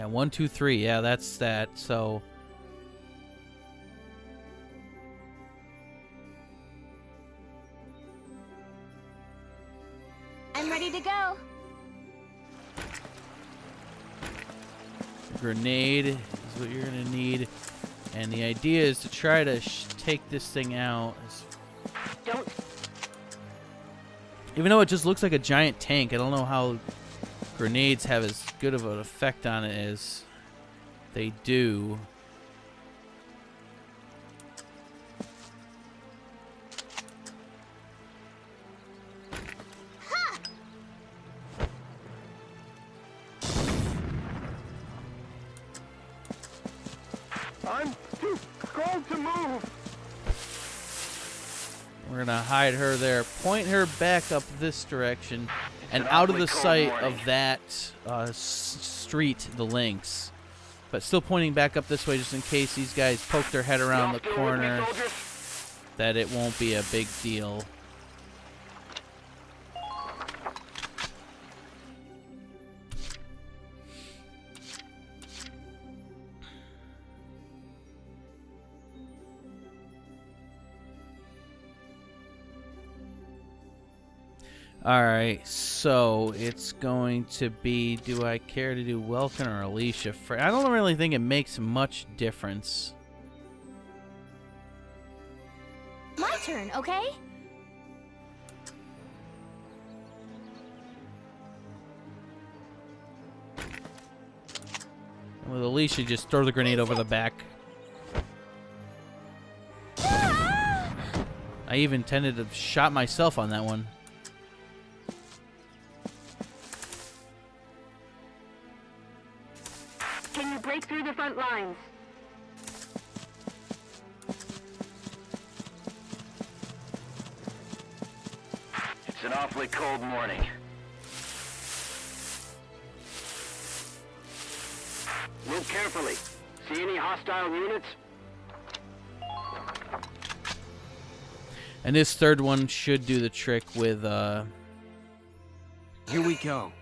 Yeah, 1, 2, 3. Yeah, that's that. So I'm ready to go. grenade is what you're gonna need, and the idea is to try to take this thing out. Don't. Even though it just looks like a giant tank, I don't know how grenades have as good of an effect on it as they do. I'm too cold to move. We're gonna hide her there, point her back up this direction, and out of the sight of that street, the Lynx. But still pointing back up this way just in case these guys poke their head around the corner, that it won't be a big deal. Alright, so it's going to be, do I care to do Welkin or Alicia? I don't really think it makes much difference. My turn, okay? With Alicia, just throw the grenade over the back. Ah! I even tended to shot myself on that one. Can you break through the front lines? It's an awfully cold morning. Move carefully. See any hostile units? And this third one should do the trick with, Here we go.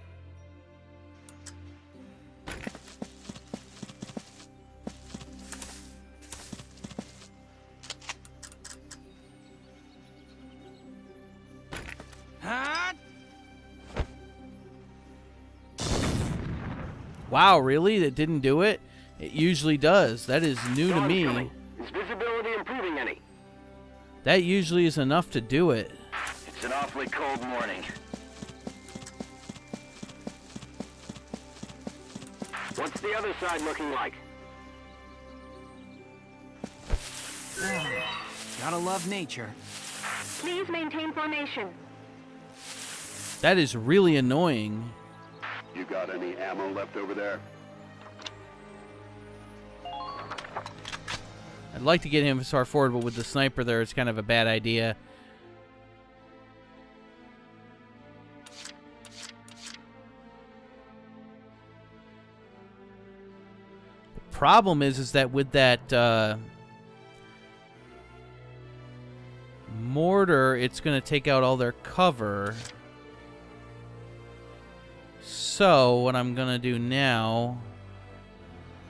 Wow, really? That didn't do it? It usually does. That is new to me. Is visibility improving any? That usually is enough to do it. It's an awfully cold morning. What's the other side looking like? Gotta love nature. Please maintain formation. That is really annoying. You got any ammo left over there? I'd like to get him as far forward, but with the sniper there, it's kind of a bad idea. The problem is that with that mortar, it's going to take out all their cover. So what I'm going to do now,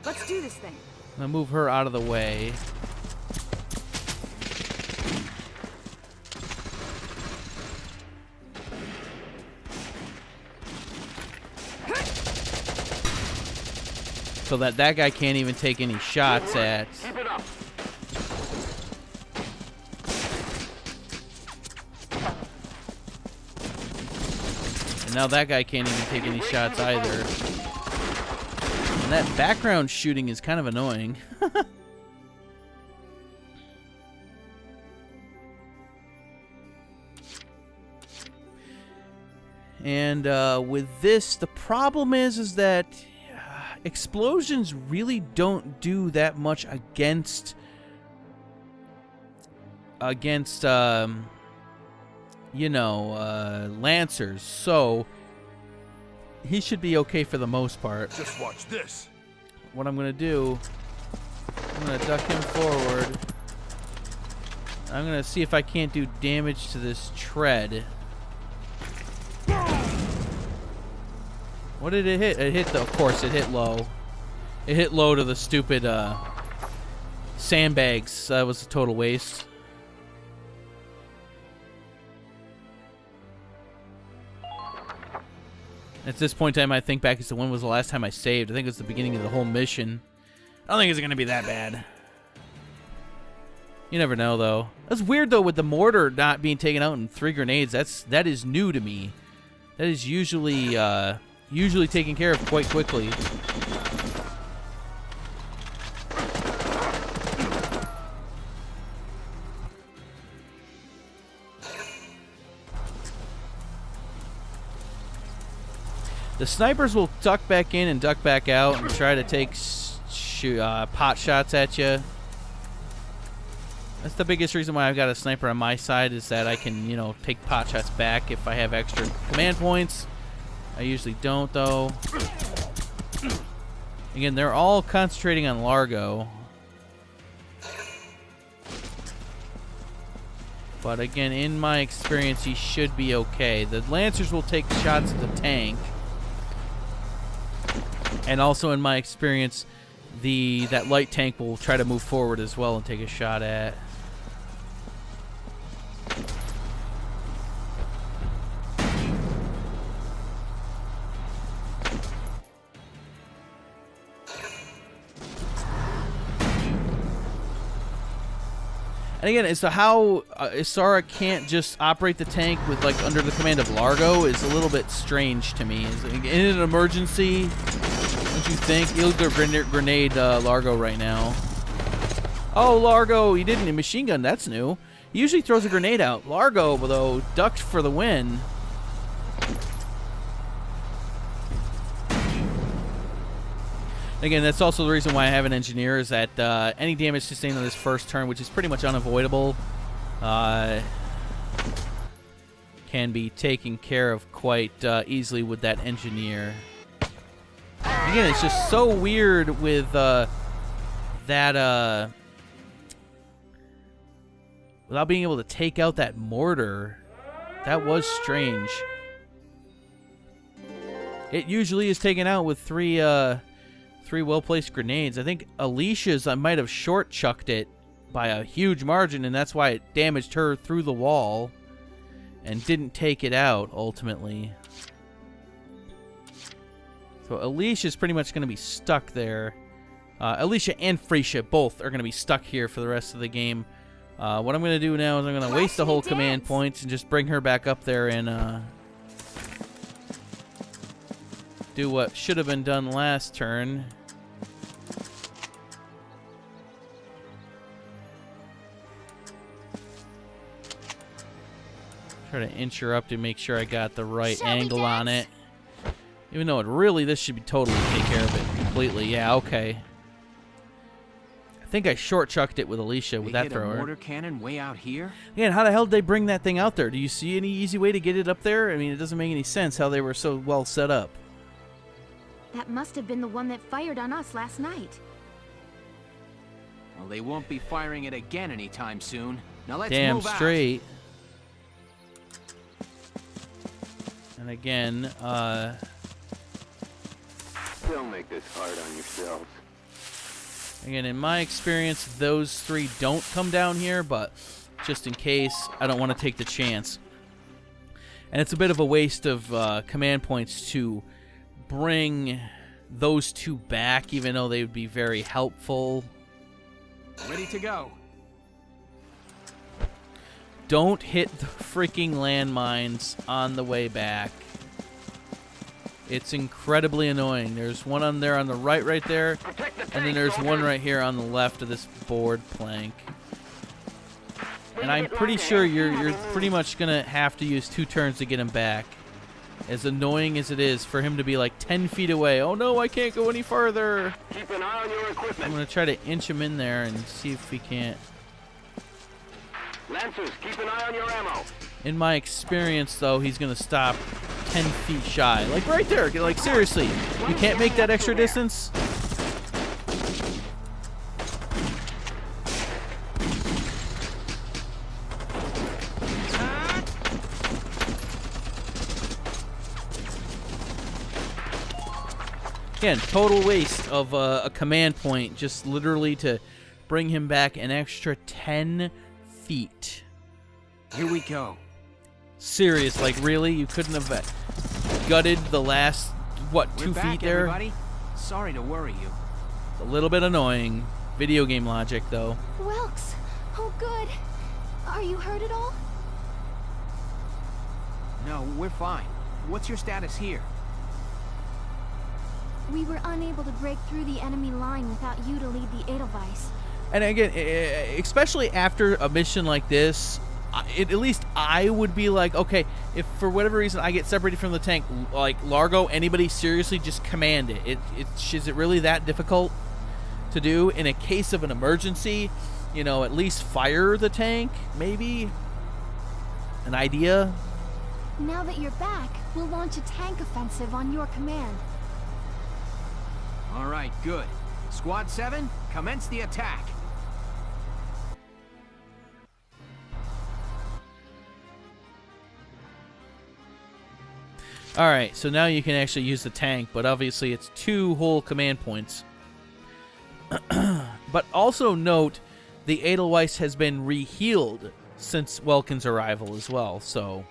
Let's do this thing. I'm going to move her out of the way. So that guy can't even take any shots at. Keep it up. And now that guy can't even take any shots either. And that background shooting is kind of annoying. And with this, the problem is that explosions really don't do that much against you know, lancers, so he should be okay for the most part. Just watch this. What I'm gonna do, I'm gonna duck him forward. I'm gonna see if I can't do damage to this tread. What did it hit? It hit, of course, it hit low. It hit low to the stupid sandbags. That was a total waste. At this point in time, I think back as to when was the last time I saved. I think it was the beginning of the whole mission. I don't think it's going to be that bad. You never know, though. That's weird, though, with the mortar not being taken out in 3 grenades. That is new to me. That is usually taken care of quite quickly. The snipers will duck back in and duck back out and try to take pot shots at you. That's the biggest reason why I've got a sniper on my side, is that I can, you know, take pot shots back if I have extra command points. I usually don't, though. Again, they're all concentrating on Largo. But again, in my experience, he should be okay. The Lancers will take shots at the tank. And also, in my experience, that light tank will try to move forward as well and take a shot at. And again, as to how Isara can't just operate the tank with, like, under the command of Largo is a little bit strange to me. In an emergency, don't you think? He'll grenade Largo right now. Oh, Largo, he didn't. A machine gun, that's new. He usually throws a grenade out. Largo, though, ducked for the win. Again, that's also the reason why I have an engineer, is that any damage sustained on this first turn, which is pretty much unavoidable, can be taken care of quite easily with that engineer. Again, it's just so weird with that, without being able to take out that mortar. That was strange. It usually is taken out with three well-placed grenades. I think Alicia's, I might have short-chucked it by a huge margin, and that's why it damaged her through the wall and didn't take it out, ultimately. So Alicia's pretty much going to be stuck there. Alicia and Freesia both are going to be stuck here for the rest of the game. What I'm going to do now is I'm going to waste the whole command points and just bring her back up there and do what should have been done last turn. Try to interrupt and make sure I got the right angle on it. Even though this should be totally take care of it completely. Yeah, okay. I think I short-chucked it with Alicia with that thrower. A mortar cannon way out here? Again, how the hell did they bring that thing out there? Do you see any easy way to get it up there? I mean, it doesn't make any sense how they were so well set up. That must have been the one that fired on us last night. Well, they won't be firing it again anytime soon. Now let's Damn move straight. And again, Don't make this hard on yourselves. again, in my experience, those 3 don't come down here, but just in case, I don't want to take the chance. And it's a bit of a waste of command points to bring those 2 back, even though they would be very helpful. Ready to go. Don't hit the freaking landmines on the way back. It's incredibly annoying. There's one on there on the right there, and then there's one right here on the left of this board plank. And I'm pretty sure you're pretty much gonna have to use 2 turns to get him back. As annoying as it is for him to be like 10 feet away. Oh no, I can't go any further. Keep an eye on your equipment. I'm gonna try to inch him in there and see if we can't. Lancers, keep an eye on your ammo. In my experience, though, he's gonna stop 10 feet shy. Like right there. Like seriously, you can't make that extra distance. Again, total waste of a command point just literally to bring him back an extra 10 feet. Here we go. Serious, like really? You couldn't have gutted the last, what, We're 2 back, feet there? everybody. Sorry to worry you. It's a little bit annoying. Video game logic, though. Welks! Oh, good. Are you hurt at all? No, we're fine. What's your status here? We were unable to break through the enemy line without you to lead the Edelweiss. And again, especially after a mission like this, at least I would be like, okay, if for whatever reason I get separated from the tank, like Largo, anybody seriously just command it. Is it really that difficult to do? In a case of an emergency, you know, at least fire the tank, maybe? An idea? Now that you're back, we'll launch a tank offensive on your command. All right, good. Squad 7, commence the attack. Alright, so now you can actually use the tank, but obviously it's 2 whole command points. But also note, the Edelweiss has been re-healed since Welkin's arrival as well, so...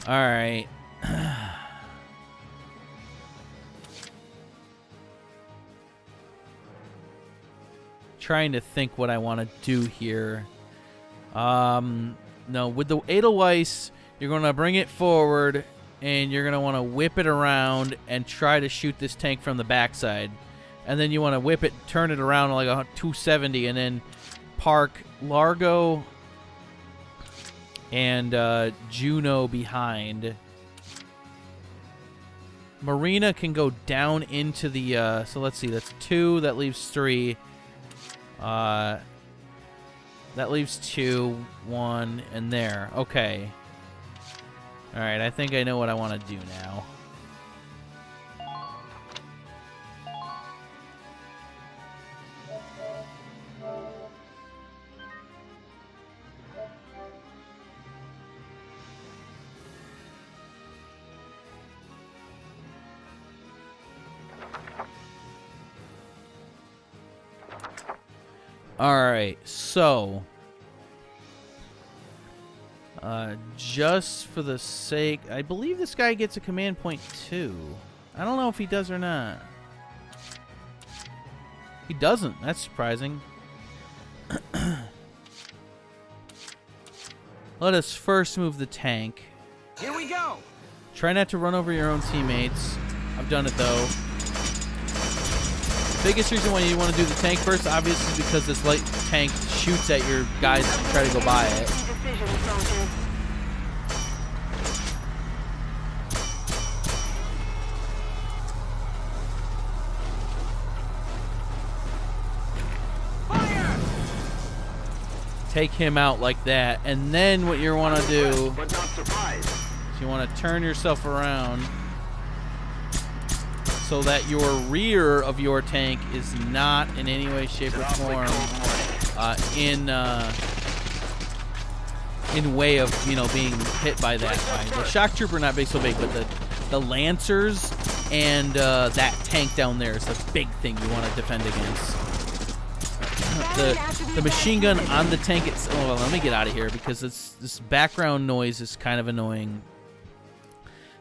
Alright. Trying to think what I want to do here. No, with the Edelweiss, you're going to bring it forward, and you're going to want to whip it around and try to shoot this tank from the backside. And then you want to whip it, turn it around like a 270, and then park Largo and Juno behind. Marina can go down into the... so let's see, that's 2, that leaves 3. That leaves 2, 1, and there. Okay. Alright, I think I know what I want to do now. Alright, so... just for the sake... I believe this guy gets a command point too. I don't know if he does or not. He doesn't. That's surprising. Let us first move the tank. Here we go. Try not to run over your own teammates. I've done it though. Biggest reason why you want to do the tank first, obviously, is because this light tank shoots at your guys to try to go by it. Fire! Take him out like that, and then what you want to do But not surprised. is you want to turn yourself around so that your rear of your tank is not in any way, shape, or form in way of, you know, being hit by that. The shock trooper not big so big, but the lancers and that tank down there is the big thing you want to defend against. The machine gun on the tank itself. Oh, well, let me get out of here because this background noise is kind of annoying.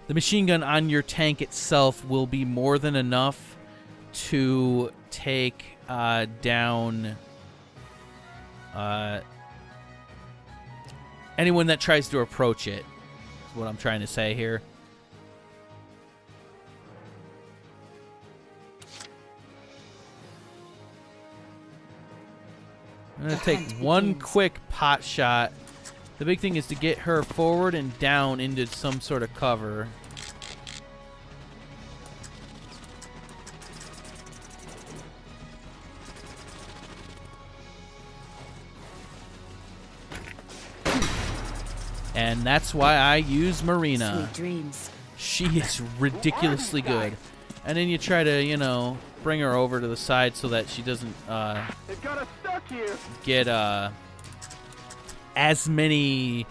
The machine gun on your tank itself will be more than enough to take down anyone that tries to approach it. Is what I'm trying to say here. I'm going to take one quick pot shot. The big thing is to get her forward and down into some sort of cover. And that's why I use Marina. Sweet dreams. She is ridiculously good. And then you try to, you know, bring her over to the side so that she doesn't It got us stuck here. get as many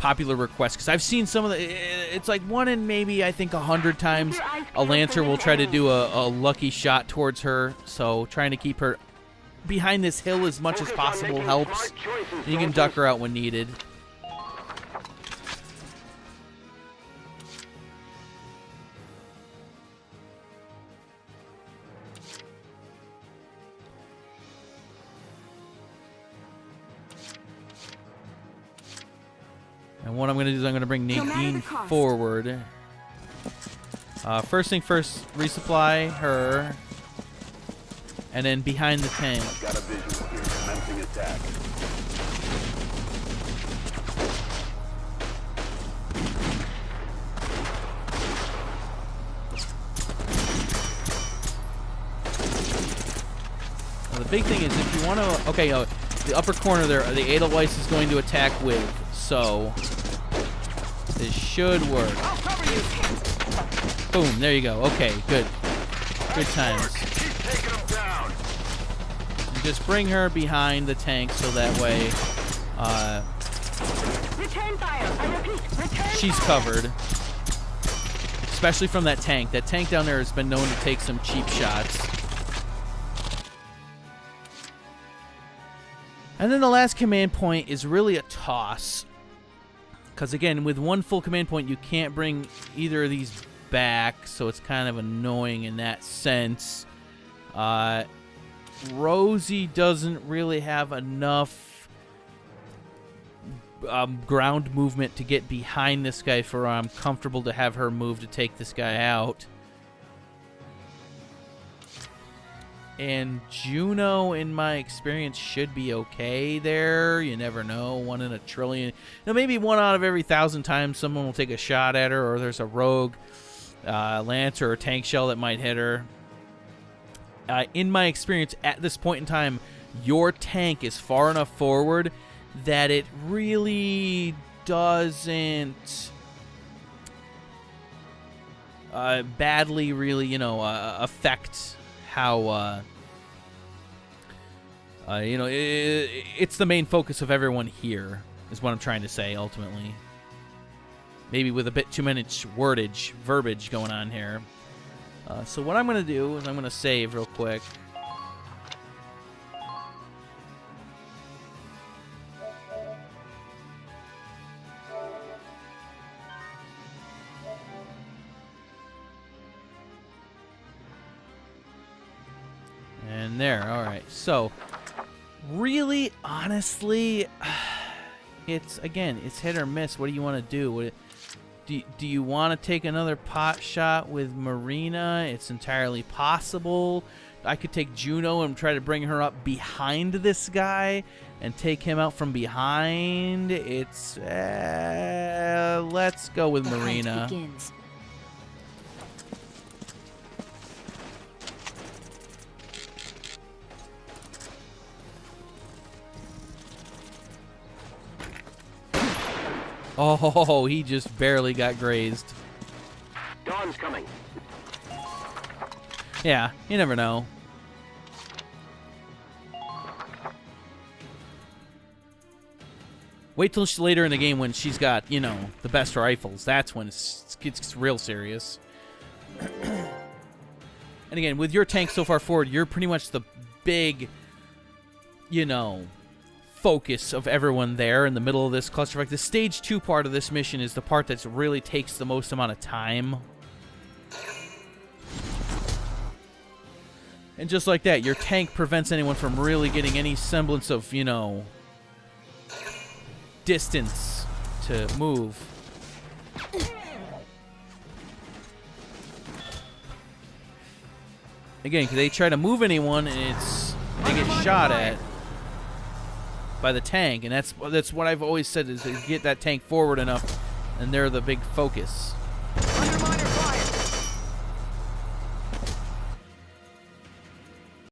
popular requests, because I've seen some of the, it's like 1 in maybe I think 100 times a Lancer will try to do a lucky shot towards her, so trying to keep her behind this hill as much as possible helps. You can duck her out when needed. And what I'm going to do is I'm going to bring Nadine forward. First thing first, resupply her. And then behind the tank. I've got a visual here. Commencing attack. Now, the big thing is if you want to... Okay, the upper corner there, the Edelweiss is going to attack with. So, this should work. Boom, there you go. Okay, good. Good times. And just bring her behind the tank so that way Return fire. I repeat, return she's fire. covered. Especially from that tank. That tank down there has been known to take some cheap shots. And then the last command point is really a toss. Because, again, with one full command point, you can't bring either of these back, so it's kind of annoying in that sense. Rosie doesn't really have enough ground movement to get behind this guy for I'm comfortable to have her move to take this guy out. And Juno, in my experience, should be okay there. You never know. 1 in a trillion. Now, maybe 1 out of every 1,000 times someone will take a shot at her, or there's a rogue Lancer or tank shell that might hit her. In my experience, at this point in time, your tank is far enough forward that it really doesn't badly really, affect how, it's the main focus of everyone here, is what I'm trying to say, ultimately. Maybe with a bit too much verbiage going on here. So what I'm going to do is I'm going to save real quick. And there, all right. So, really, honestly, it's hit or miss. What do you want to do? Do you want to take another pot shot with Marina? It's entirely possible. I could take Juno and try to bring her up behind this guy and take him out from behind. It's let's go with Marina. Oh, he just barely got grazed. Dawn's coming. Yeah, you never know. Wait till later in the game when she's got, the best rifles. That's when it gets real serious. And again, with your tank so far forward, you're pretty much the big, focus of everyone there in the middle of this clusterfuck. The stage 2 part of this mission is the part that really takes the most amount of time. And just like that, your tank prevents anyone from really getting any semblance of, distance to move. Again, because they try to move anyone and they get shot at by the tank, and that's what I've always said is to get that tank forward enough, and they're the big focus.